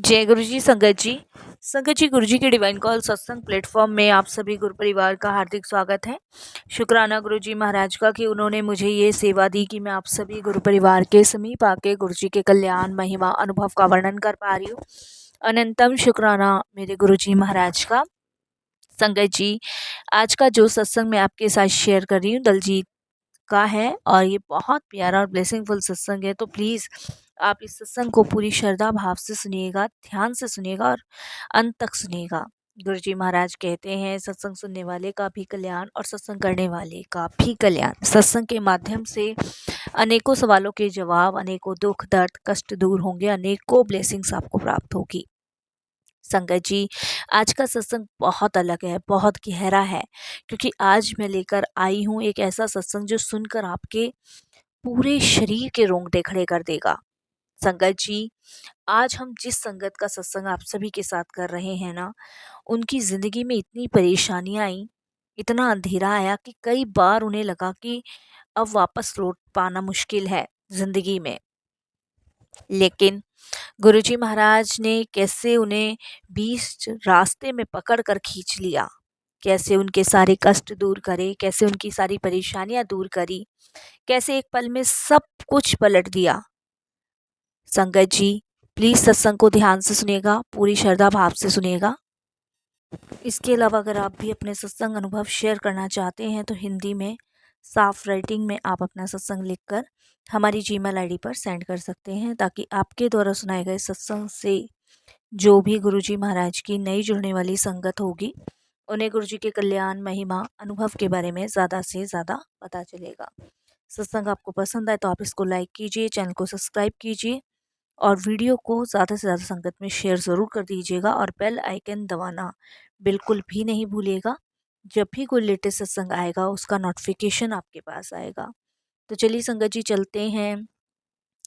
जय गुरु जी। संगत जी गुरु जी के डिवाइन कॉल सत्संग प्लेटफॉर्म में आप सभी गुरु परिवार का हार्दिक स्वागत है। शुक्राना गुरु जी महाराज का कि उन्होंने मुझे ये सेवा दी कि मैं आप सभी गुरु परिवार के समीप आके गुरु जी के कल्याण महिमा अनुभव का वर्णन कर पा रही हूँ। अनंतम शुक्राना मेरे गुरु जी महाराज का। संगत जी, आज का जो सत्संग मैं आपके साथ शेयर कर रही हूँ दलजीत का है और ये बहुत प्यारा और ब्लेसिंगफुल सत्संग है। तो प्लीज़ आप इस सत्संग को पूरी श्रद्धा भाव से सुनिएगा, ध्यान से सुनिएगा और अंत तक सुनिएगा। गुरुजी महाराज कहते हैं सत्संग सुनने वाले का भी कल्याण और सत्संग करने वाले का भी कल्याण। सत्संग के माध्यम से अनेकों सवालों के जवाब, अनेकों दुख दर्द कष्ट दूर होंगे, अनेकों ब्लेसिंग्स आपको प्राप्त होगी। संगत जी, आज का सत्संग बहुत अलग है, बहुत गहरा है, क्योंकि आज मैं लेकर आई हूँ एक ऐसा सत्संग जो सुनकर आपके पूरे शरीर के रोंगटे खड़े कर देगा। संगत जी, आज हम जिस संगत का सत्संग आप सभी के साथ कर रहे हैं ना, उनकी ज़िंदगी में इतनी परेशानियाँ आई, इतना अंधेरा आया कि कई बार उन्हें लगा कि अब वापस लौट पाना मुश्किल है ज़िंदगी में। लेकिन गुरुजी महाराज ने कैसे उन्हें बीच रास्ते में पकड़ कर खींच लिया, कैसे उनके सारे कष्ट दूर करे, कैसे उनकी सारी परेशानियां दूर करी, कैसे एक पल में सब कुछ पलट दिया। संगत जी, प्लीज सत्संग को ध्यान से सुनिएगा, पूरी श्रद्धा भाव से सुनिएगा। इसके अलावा अगर आप भी अपने सत्संग अनुभव शेयर करना चाहते हैं तो हिंदी में साफ राइटिंग में आप अपना सत्संग लिखकर हमारी जीमेल आईडी पर सेंड कर सकते हैं, ताकि आपके द्वारा सुनाए गए सत्संग से जो भी गुरुजी महाराज की नई जुड़ने वाली संगत होगी, उन्हें गुरुजी के कल्याण महिमा अनुभव के बारे में ज़्यादा से ज़्यादा पता चलेगा। सत्संग आपको पसंद आए तो आप इसको लाइक कीजिए, चैनल को सब्सक्राइब कीजिए और वीडियो को ज़्यादा से ज़्यादा संगत में शेयर ज़रूर कर दीजिएगा और बेल आइकन दबाना बिल्कुल भी नहीं भूलिएगा। जब भी कोई लेटेस्ट सत्संग आएगा उसका नोटिफिकेशन आपके पास आएगा। तो चलिए संगत जी, चलते हैं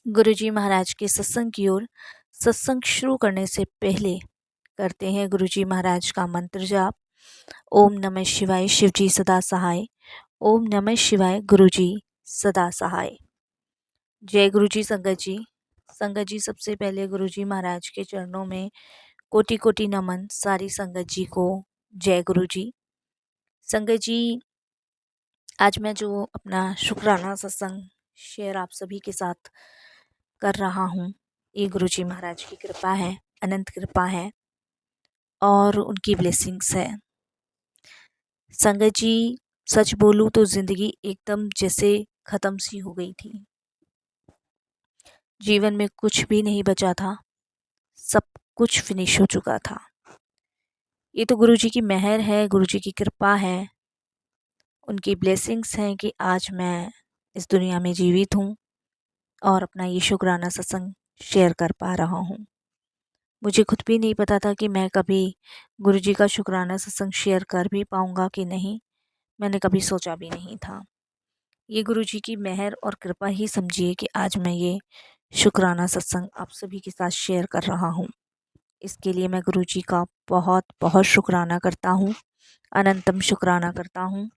गुरुजी महाराज के सत्संग की ओर। सत्संग शुरू करने से पहले करते हैं गुरुजी महाराज का मंत्र जाप। ओम नमः शिवाय, शिवजी सदा सहाय। ओम नमः शिवाय, गुरुजी सदा सहाय। जय गुरुजी। संगत जी सबसे पहले गुरुजी महाराज के चरणों में कोटि कोटि नमन। सारी संगत जी को जय गुरुजी। संगत जी, आज मैं जो अपना शुक्राना सत्संग शेयर आप सभी के साथ कर रहा हूँ, ये गुरुजी महाराज की कृपा है, अनंत कृपा है और उनकी ब्लेसिंग्स है। संगत जी, सच बोलूँ तो ज़िंदगी एकदम जैसे ख़त्म सी हो गई थी। जीवन में कुछ भी नहीं बचा था, सब कुछ फिनिश हो चुका था। ये तो गुरुजी की मेहर है, गुरुजी की कृपा है, उनकी ब्लेसिंग्स हैं कि आज मैं इस दुनिया में जीवित हूँ और अपना ये शुक्राना सत्संग शेयर कर पा रहा हूँ। मुझे खुद भी नहीं पता था कि मैं कभी गुरुजी का शुक्राना सत्संग शेयर कर भी पाऊँगा कि नहीं। मैंने कभी सोचा भी नहीं था। ये गुरुजी की मेहर और कृपा ही समझिए कि आज मैं ये शुक्राना सत्संग आप सभी के साथ शेयर कर रहा हूँ। इसके लिए मैं गुरुजी का बहुत बहुत शुक्राना करता हूँ, अनंतम शुक्राना करता हूँ।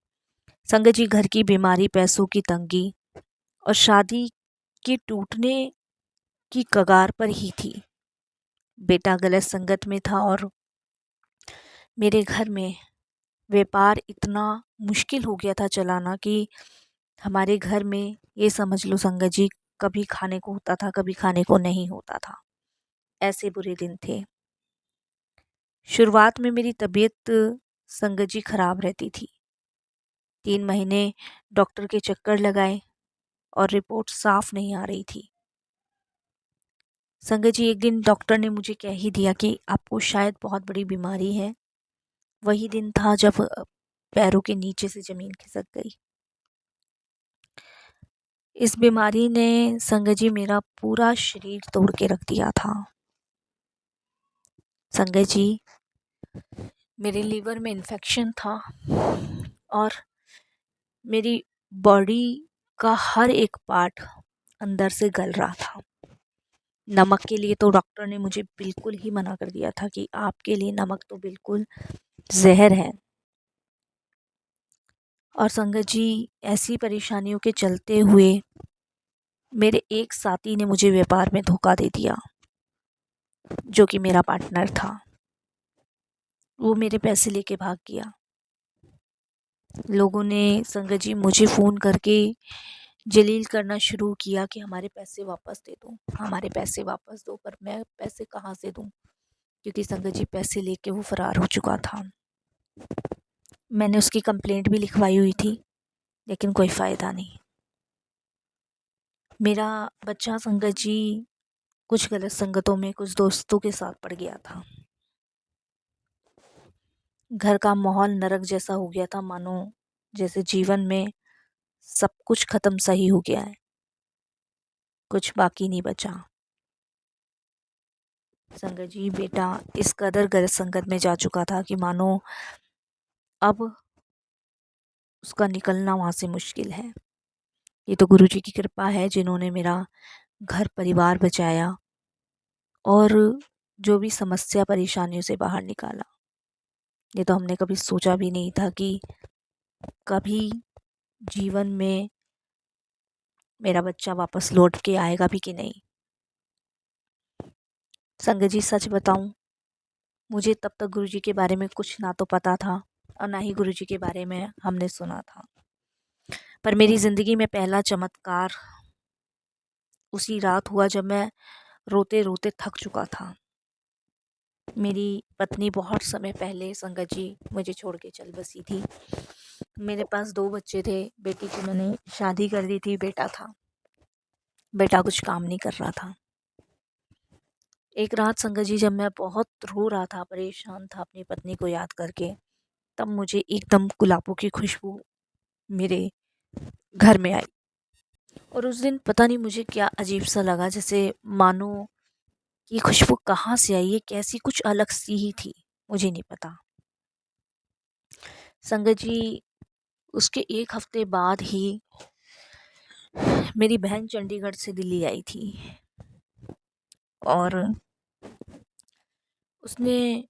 संगत जी, घर की बीमारी, पैसों की तंगी और शादी के टूटने की कगार पर ही थी। बेटा गलत संगत में था और मेरे घर में व्यापार इतना मुश्किल हो गया था चलाना कि हमारे घर में ये समझ लो संगत जी, कभी खाने को होता था, कभी खाने को नहीं होता था। ऐसे बुरे दिन थे। शुरुआत में मेरी तबीयत संगत जी खराब रहती थी। 3 महीने डॉक्टर के चक्कर लगाए और रिपोर्ट साफ नहीं आ रही थी। संगत जी, एक दिन डॉक्टर ने मुझे कह ही दिया कि आपको शायद बहुत बड़ी बीमारी है। वही दिन था जब पैरों के नीचे से ज़मीन खिसक गई। इस बीमारी ने संगत जी मेरा पूरा शरीर तोड़ के रख दिया था। संगत जी, मेरे लीवर में इन्फेक्शन था और मेरी बॉडी का हर एक पार्ट अंदर से गल रहा था। नमक के लिए तो डॉक्टर ने मुझे बिल्कुल ही मना कर दिया था कि आपके लिए नमक तो बिल्कुल जहर है। और संगत जी, ऐसी परेशानियों के चलते हुए मेरे एक साथी ने मुझे व्यापार में धोखा दे दिया। जो कि मेरा पार्टनर था, वो मेरे पैसे लेके भाग गया। लोगों ने संगत जी मुझे फ़ोन करके जलील करना शुरू किया कि हमारे पैसे वापस दे दो, हमारे पैसे वापस दो। पर मैं पैसे कहाँ से दूँ, क्योंकि संगत जी पैसे लेके वो फ़रार हो चुका था। मैंने उसकी कंप्लेंट भी लिखवाई हुई थी, लेकिन कोई फ़ायदा नहीं। मेरा बच्चा संगत जी कुछ गलत संगतों में कुछ दोस्तों के साथ पड़ गया था। घर का माहौल नरक जैसा हो गया था, मानो जैसे जीवन में सब कुछ ख़त्म सही हो गया है, कुछ बाकी नहीं बचा। संगत जी बेटा इस कदर गलत संगत में जा चुका था कि मानो अब उसका निकलना वहाँ से मुश्किल है। ये तो गुरु जी की कृपा है, जिन्होंने मेरा घर परिवार बचाया और जो भी समस्या परेशानियों से बाहर निकाला। ये तो हमने कभी सोचा भी नहीं था कि कभी जीवन में मेरा बच्चा वापस लौट के आएगा भी कि नहीं। संगत जी सच बताऊं, मुझे तब तक गुरु जी के बारे में कुछ ना तो पता था और ना ही गुरु जी के बारे में हमने सुना था। पर मेरी ज़िंदगी में पहला चमत्कार उसी रात हुआ जब मैं रोते रोते थक चुका था। मेरी पत्नी बहुत समय पहले संगत जी मुझे छोड़ के चल बसी थी। मेरे पास 2 बच्चे थे, बेटी की मैंने शादी कर दी थी, बेटा था। बेटा कुछ काम नहीं कर रहा था। एक रात संगत जी जब मैं बहुत रो रहा था, परेशान था अपनी पत्नी को याद करके, तब मुझे एकदम गुलाबों की खुशबू मेरे घर में आई। और उस दिन पता नहीं मुझे क्या अजीब सा लगा, जैसे मानो ये खुशबू कहाँ से आई, ये कैसी कुछ अलग सी ही थी, मुझे नहीं पता। संगत जी उसके 1 हफ्ते बाद ही मेरी बहन चंडीगढ़ से दिल्ली आई थी और उसने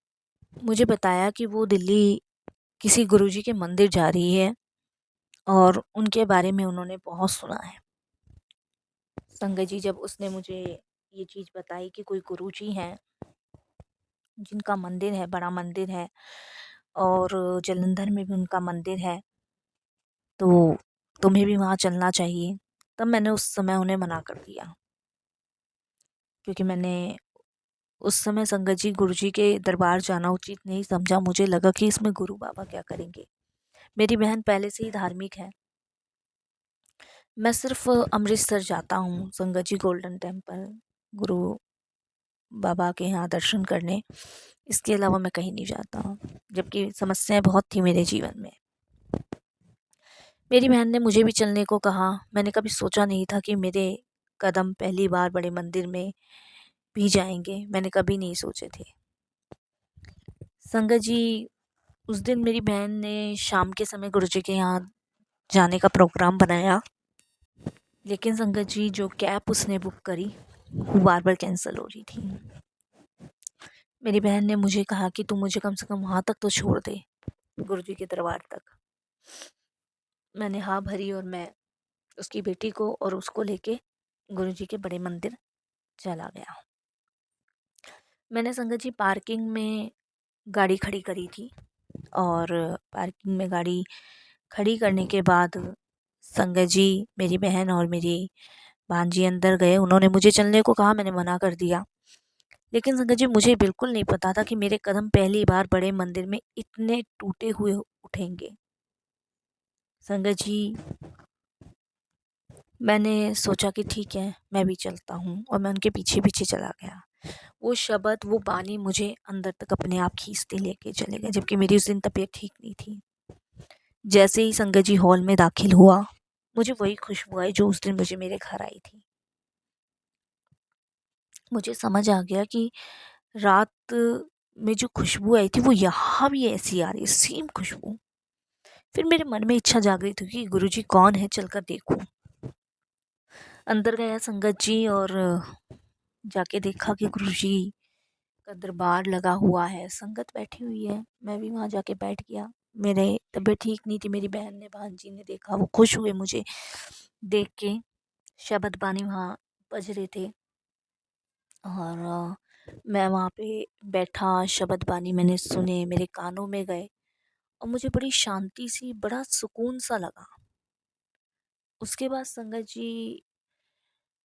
मुझे बताया कि वो दिल्ली किसी गुरुजी के मंदिर जा रही है और उनके बारे में उन्होंने बहुत सुना है। संगत जी जब उसने मुझे ये चीज़ बताई कि कोई गुरुजी हैं जिनका मंदिर है, बड़ा मंदिर है और जालंधर में भी उनका मंदिर है, तो तुम्हें भी वहाँ चलना चाहिए। तब मैंने उस समय उन्हें मना कर दिया, क्योंकि मैंने उस समय संगत जी गुरुजी के दरबार जाना उचित नहीं समझा। मुझे लगा कि इसमें गुरु बाबा क्या करेंगे। मेरी बहन पहले से ही धार्मिक है। मैं सिर्फ अमृतसर जाता हूँ संगत जी गोल्डन टेम्पल, गुरु बाबा के यहाँ दर्शन करने, इसके अलावा मैं कहीं नहीं जाता हूँ, जबकि समस्याएं बहुत थी मेरे जीवन में। मेरी बहन ने मुझे भी चलने को कहा। मैंने कभी सोचा नहीं था कि मेरे कदम पहली बार बड़े मंदिर में भी जाएंगे, मैंने कभी नहीं सोचे थे। संगत जी उस दिन मेरी बहन ने शाम के समय गुरुजी के यहाँ जाने का प्रोग्राम बनाया, लेकिन संगत जी जो कैब उसने बुक करी वो बार बार कैंसिल हो रही थी। मेरी बहन ने मुझे कहा कि तू मुझे कम से कम वहाँ तक तो छोड़ दे, गुरुजी के दरबार तक। मैंने हाँ भरी और मैं उसकी बेटी को और उसको लेके गुरुजी के बड़े मंदिर चला गया। मैंने संगत जी पार्किंग में गाड़ी खड़ी करी थी और पार्किंग में गाड़ी खड़ी करने के बाद संगत जी मेरी बहन और मेरी भांजी अंदर गए। उन्होंने मुझे चलने को कहा, मैंने मना कर दिया। लेकिन संगत जी मुझे बिल्कुल नहीं पता था कि मेरे कदम पहली बार बड़े मंदिर में इतने टूटे हुए उठेंगे। संगत जी मैंने सोचा कि ठीक है मैं भी चलता हूँ और मैं उनके पीछे पीछे चला गया। वो शब्द वो बानी मुझे अंदर तक अपने आप खींचते लेके चले गए, जबकि मेरी उस दिन तबीयत ठीक नहीं थी। जैसे ही संगत जी हॉल में दाखिल हुआ, मुझे वही खुशबू आई जो उस दिन मुझे मेरे घर आई थी। मुझे समझ आ गया कि रात में जो खुशबू आई थी वो यहाँ भी ऐसी आ रही है, सेम खुशबू। फिर मेरे मन में इच्छा जाग रही थी कि गुरुजी कौन है, चलकर देखूं। अंदर गया संगत जी और जाके देखा कि गुरुजी का दरबार लगा हुआ है, संगत बैठी हुई है। मैं भी वहाँ जाके बैठ गया। मेरे तबीयत ठीक नहीं थी। मेरी बहन ने, भांजी ने देखा, वो खुश हुए मुझे देख के। शबद बानी वहाँ बज रहे थे और मैं वहाँ पे बैठा, शब्द बानी मैंने सुने, मेरे कानों में गए और मुझे बड़ी शांति सी, बड़ा सुकून सा लगा। उसके बाद संगत जी,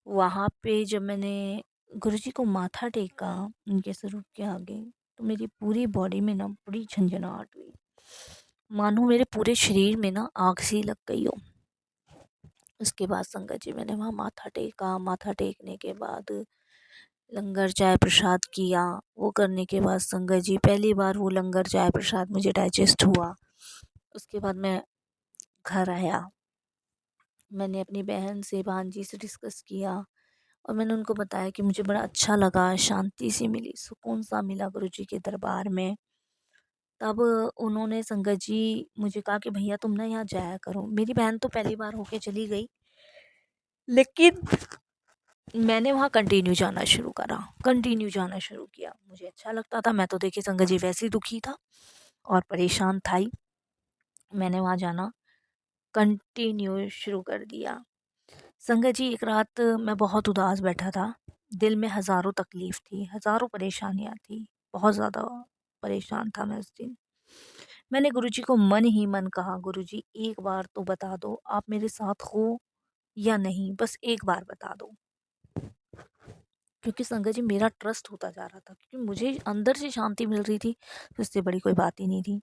वहाँ पे जब मैंने गुरुजी को माथा टेका उनके स्वरूप के आगे, तो मेरी पूरी बॉडी में ना बड़ी झंझनाहट हुई, मानो मेरे पूरे शरीर में ना आग सी लग गई हो। उसके बाद संगत जी मैंने वहाँ माथा टेका। माथा टेकने के बाद लंगर चाय प्रसाद किया। वो करने के बाद संगत जी पहली बार वो लंगर चाय प्रसाद मुझे डाइजेस्ट हुआ। उसके बाद मैं घर आया। मैंने अपनी बहन से, भांजी से डिस्कस किया और मैंने उनको बताया कि मुझे बड़ा अच्छा लगा, शांति सी मिली, सुकून सा मिला गुरुजी के दरबार में। तब उन्होंने संगत जी मुझे कहा कि भैया तुम ना यहाँ जाया करो। मेरी बहन तो पहली बार होके चली गई, लेकिन मैंने वहाँ कंटिन्यू जाना शुरू किया। मुझे अच्छा लगता था। मैं तो देखिए संगत जी वैसे ही दुखी था और परेशान था ही। मैंने वहाँ जाना कंटिन्यू शुरू कर दिया। संगत जी एक रात मैं बहुत उदास बैठा था। दिल में हज़ारों तकलीफ़ थी, हज़ारों परेशानियाँ थी। बहुत ज़्यादा परेशान था मैं उस दिन। मैंने गुरुजी को मन ही मन कहा, गुरुजी एक बार तो बता दो आप मेरे साथ हो या नहीं, बस एक बार बता दो। क्योंकि संगत जी मेरा ट्रस्ट होता जा रहा था, क्योंकि मुझे अंदर से शांति मिल रही थी, तो इससे बड़ी कोई बात ही नहीं थी।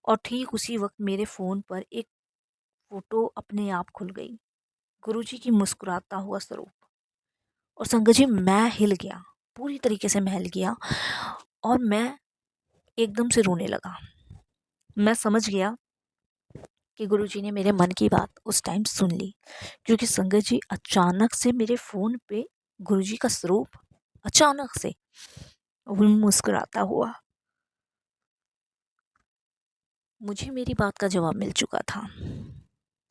और ठीक उसी वक़्त मेरे फ़ोन पर एक फ़ोटो अपने आप खुल गई, गुरुजी की मुस्कुराता हुआ स्वरूप। और संगत जी मैं हिल गया, पूरी तरीके से मैं हिल गया और मैं एकदम से रोने लगा। मैं समझ गया कि गुरुजी ने मेरे मन की बात उस टाइम सुन ली, क्योंकि संगत जी अचानक से मेरे फ़ोन पे गुरुजी का स्वरूप अचानक से वो मुस्कुराता हुआ। मुझे मेरी बात का जवाब मिल चुका था।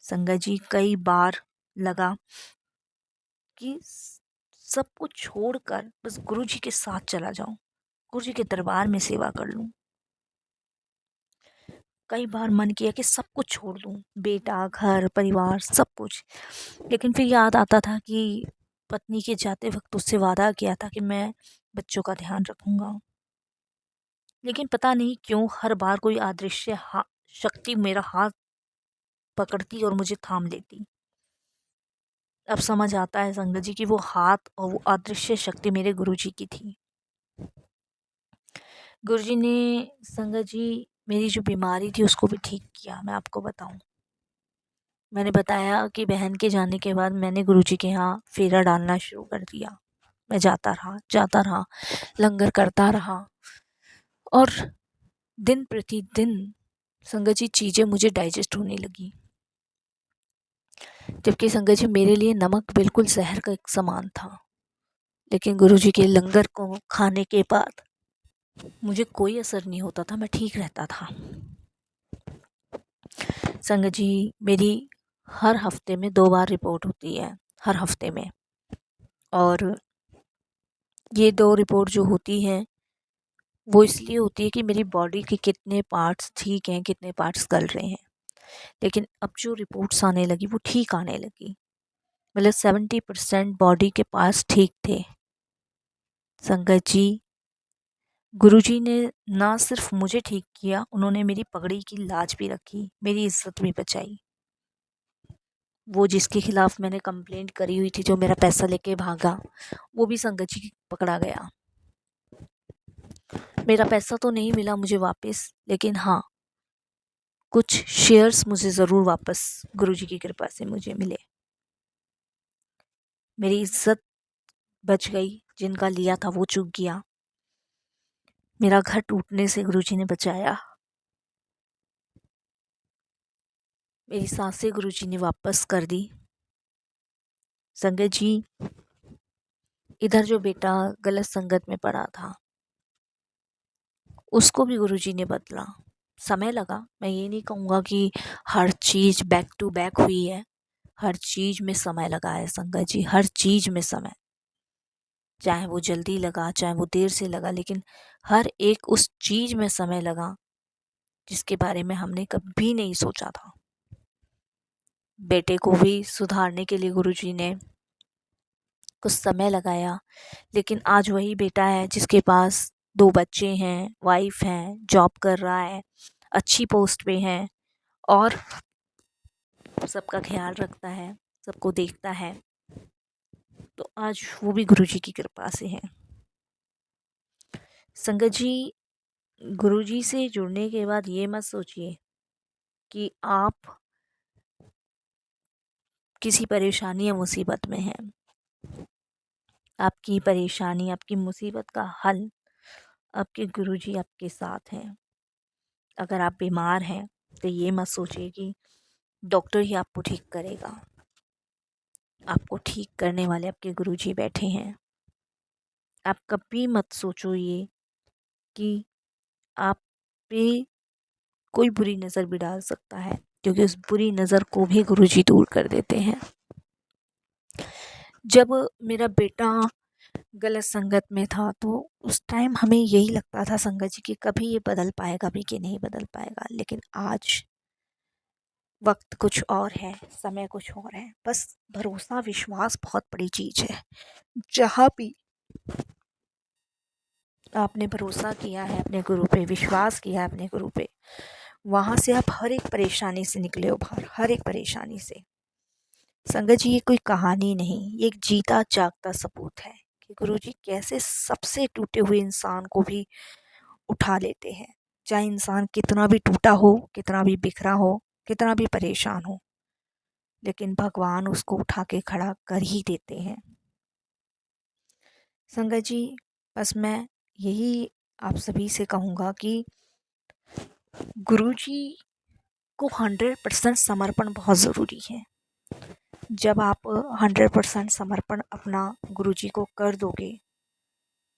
संगत जी कई बार लगा कि सब कुछ छोड़कर बस गुरुजी के साथ चला जाऊं, गुरुजी के दरबार में सेवा कर लूं। कई बार मन किया कि सब कुछ छोड़ दूं, बेटा, घर, परिवार, सब कुछ। लेकिन फिर याद आता था कि पत्नी के जाते वक्त उससे वादा किया था कि मैं बच्चों का ध्यान रखूंगा। लेकिन पता नहीं क्यों हर बार कोई अदृश्य शक्ति मेरा हाथ पकड़ती और मुझे थाम लेती। अब समझ आता है संगत जी कि वो हाथ और वो अदृश्य शक्ति मेरे गुरुजी की थी। गुरुजी ने संगत जी मेरी जो बीमारी थी उसको भी ठीक किया। मैं आपको बताऊं, मैंने बताया कि बहन के जाने के बाद मैंने गुरुजी के यहाँ फेरा डालना शुरू कर दिया। मैं जाता रहा, लंगर करता रहा और दिन प्रतिदिन संगत जी चीज़ें मुझे डाइजेस्ट होने लगी। जबकि संगत जी मेरे लिए नमक बिल्कुल जहर का एक समान था। लेकिन गुरुजी के लंगर को खाने के बाद मुझे कोई असर नहीं होता था, मैं ठीक रहता था। संगत जी मेरी हर हफ्ते में 2 बार रिपोर्ट होती है, हर हफ्ते में। और ये 2 रिपोर्ट जो होती हैं वो इसलिए होती है कि मेरी बॉडी के कितने पार्ट्स ठीक हैं, कितने पार्ट्स गल रहे हैं। लेकिन अब जो रिपोर्ट्स आने लगी वो ठीक आने लगी, मतलब 70% बॉडी के पार्ट्स ठीक थे। संगत जी गुरुजी ने ना सिर्फ मुझे ठीक किया, उन्होंने मेरी पगड़ी की लाज भी रखी, मेरी इज्जत भी बचाई। वो जिसके खिलाफ मैंने कंप्लेंट करी हुई थी, जो मेरा पैसा लेके भागा, वो भी संगत जी पकड़ा गया। मेरा पैसा तो नहीं मिला मुझे वापस, लेकिन हाँ कुछ शेयर्स मुझे ज़रूर वापस गुरुजी की कृपा से मुझे मिले। मेरी इज्जत बच गई, जिनका लिया था वो चूक गया। मेरा घर टूटने से गुरुजी ने बचाया। मेरी सांसें गुरुजी ने वापस कर दी। संगत जी इधर जो बेटा गलत संगत में पड़ा था उसको भी गुरुजी ने बदला। समय लगा, मैं ये नहीं कहूँगा कि हर चीज़ बैक टू बैक हुई है। हर चीज़ में समय लगा है संगत जी, हर चीज़ में समय। चाहे वो जल्दी लगा, चाहे वो देर से लगा, लेकिन हर एक उस चीज़ में समय लगा जिसके बारे में हमने कभी नहीं सोचा था। बेटे को भी सुधारने के लिए गुरुजी ने कुछ समय लगाया, लेकिन आज वही बेटा है जिसके पास 2 बच्चे हैं, वाइफ है, जॉब कर रहा है, अच्छी पोस्ट पे है और सबका ख्याल रखता है, सबको देखता है। तो आज वो भी गुरुजी की कृपा से है। संगत जी, गुरुजी से जुड़ने के बाद ये मत सोचिए कि आप किसी परेशानी या मुसीबत में हैं। आपकी परेशानी, आपकी मुसीबत का हल आपके गुरुजी आपके साथ हैं। अगर आप बीमार हैं तो ये मत सोचिए कि डॉक्टर ही आपको ठीक करेगा। आपको ठीक करने वाले आपके गुरुजी बैठे हैं। आप कभी मत सोचो ये कि आप पे कोई बुरी नज़र भी डाल सकता है, क्योंकि उस बुरी नज़र को भी गुरुजी दूर कर देते हैं। जब मेरा बेटा गलत संगत में था तो उस टाइम हमें यही लगता था संगत जी कि कभी ये बदल पाएगा भी कि नहीं बदल पाएगा। लेकिन आज वक्त कुछ और है, समय कुछ और है। बस भरोसा, विश्वास बहुत बड़ी चीज़ है। जहाँ भी आपने भरोसा किया है अपने गुरु पे, विश्वास किया है अपने गुरु पे, वहाँ से आप हर एक परेशानी से निकले हो बाहर, हर एक परेशानी से। संगत जी, ये कोई कहानी नहीं, ये एक जीता जागता सबूत है कि गुरुजी कैसे सबसे टूटे हुए इंसान को भी उठा लेते हैं। चाहे इंसान कितना भी टूटा हो, कितना भी बिखरा हो, कितना भी परेशान हो, लेकिन भगवान उसको उठा के खड़ा कर ही देते हैं। संगत जी, बस मैं यही आप सभी से कहूँगा कि गुरुजी को 100% समर्पण बहुत ज़रूरी है। जब आप 100% समर्पण अपना गुरुजी को कर दोगे,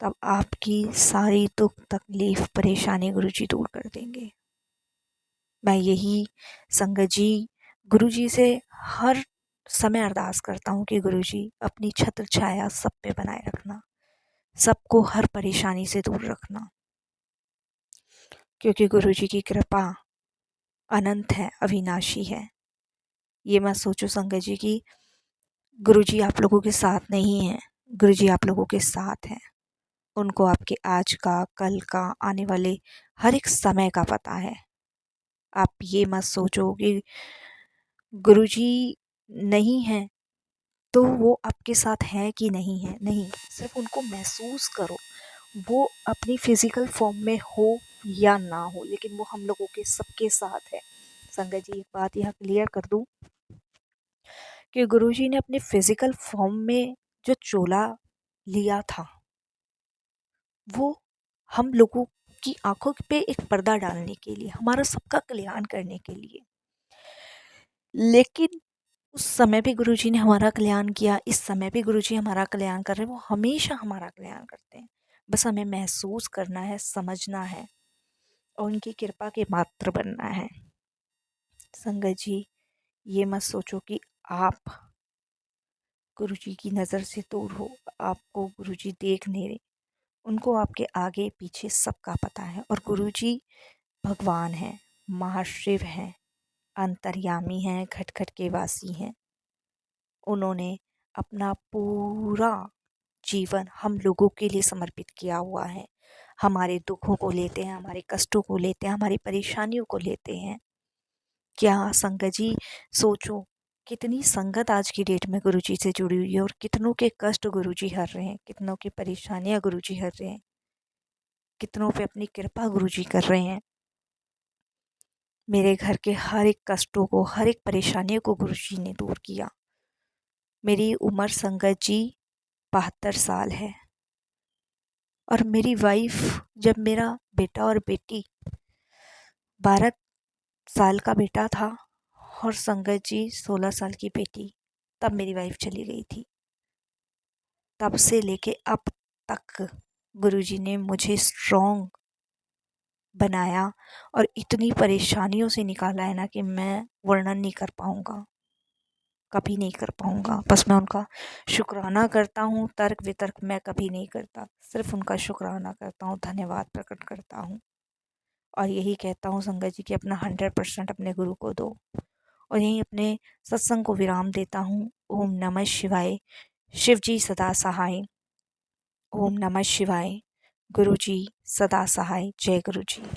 तब आपकी सारी दुख तकलीफ परेशानी गुरुजी दूर कर देंगे। मैं यही संगत जी गुरुजी से हर समय अरदास करता हूँ कि गुरुजी अपनी छत्र छाया सब पे बनाए रखना, सबको हर परेशानी से दूर रखना, क्योंकि गुरुजी की कृपा अनंत है, अविनाशी है। ये मत सोचो संगत जी कि गुरुजी आप लोगों के साथ नहीं हैं। गुरुजी आप लोगों के साथ हैं। उनको आपके आज का, कल का, आने वाले हर एक समय का पता है। आप ये मत सोचो कि गुरुजी नहीं हैं तो वो आपके साथ है कि नहीं है। नहीं, सिर्फ उनको महसूस करो। वो अपनी फिजिकल फॉर्म में हो या ना हो, लेकिन वो हम लोगों के सबके साथ है। संगत जी, एक बात यहाँ क्लियर कर दूं कि गुरुजी ने अपने फिजिकल फॉर्म में जो चोला लिया था, वो हम लोगों की आंखों पे एक पर्दा डालने के लिए, हमारा सबका कल्याण करने के लिए। लेकिन उस समय भी गुरुजी ने हमारा कल्याण किया, इस समय भी गुरुजी हमारा कल्याण कर रहे हैं। वो हमेशा हमारा कल्याण करते हैं। बस हमें महसूस करना है, समझना है और उनकी कृपा के पात्र बनना है। संगत जी, ये मत सोचो कि आप गुरुजी की नज़र से दूर हो, आपको गुरुजी देख नहीं रहे। उनको आपके आगे पीछे सबका पता है। और गुरुजी भगवान हैं, महाशिव हैं, अंतर्यामी हैं, घट घट के वासी हैं। उन्होंने अपना पूरा जीवन हम लोगों के लिए समर्पित किया हुआ है। हमारे दुखों को लेते हैं, हमारे कष्टों को लेते हैं, हमारी परेशानियों को लेते हैं। क्या संगत जी सोचो, कितनी संगत आज की डेट में गुरुजी से जुड़ी हुई है और कितनों के कष्ट गुरुजी हर रहे हैं, कितनों की परेशानियां गुरुजी हर रहे हैं, कितनों पे अपनी कृपा गुरुजी कर रहे हैं। मेरे घर के हर एक कष्टों को, हर एक परेशानियों को गुरुजी ने दूर किया। मेरी उम्र संगत जी 72 साल है और मेरी वाइफ, जब मेरा बेटा और बेटी 12 साल का बेटा था और संगत जी 16 साल की बेटी, तब मेरी वाइफ चली गई थी। तब से लेके अब तक गुरुजी ने मुझे स्ट्रॉन्ग बनाया और इतनी परेशानियों से निकाला है ना कि मैं वर्णन नहीं कर पाऊँगा, कभी नहीं कर पाऊँगा। बस मैं उनका शुक्राना करता हूँ, तर्क वितर्क मैं कभी नहीं करता, सिर्फ उनका शुक्राना करता हूँ, धन्यवाद प्रकट करता हूँ और यही कहता हूँ संगत जी कि अपना 100% अपने गुरु को दो। और यहीं अपने सत्संग को विराम देता हूँ। ओम नमः शिवाय। शिव जी सदा सहाय। ओम नमः शिवाय। गुरु जी सदा सहाय। जय गुरु जी।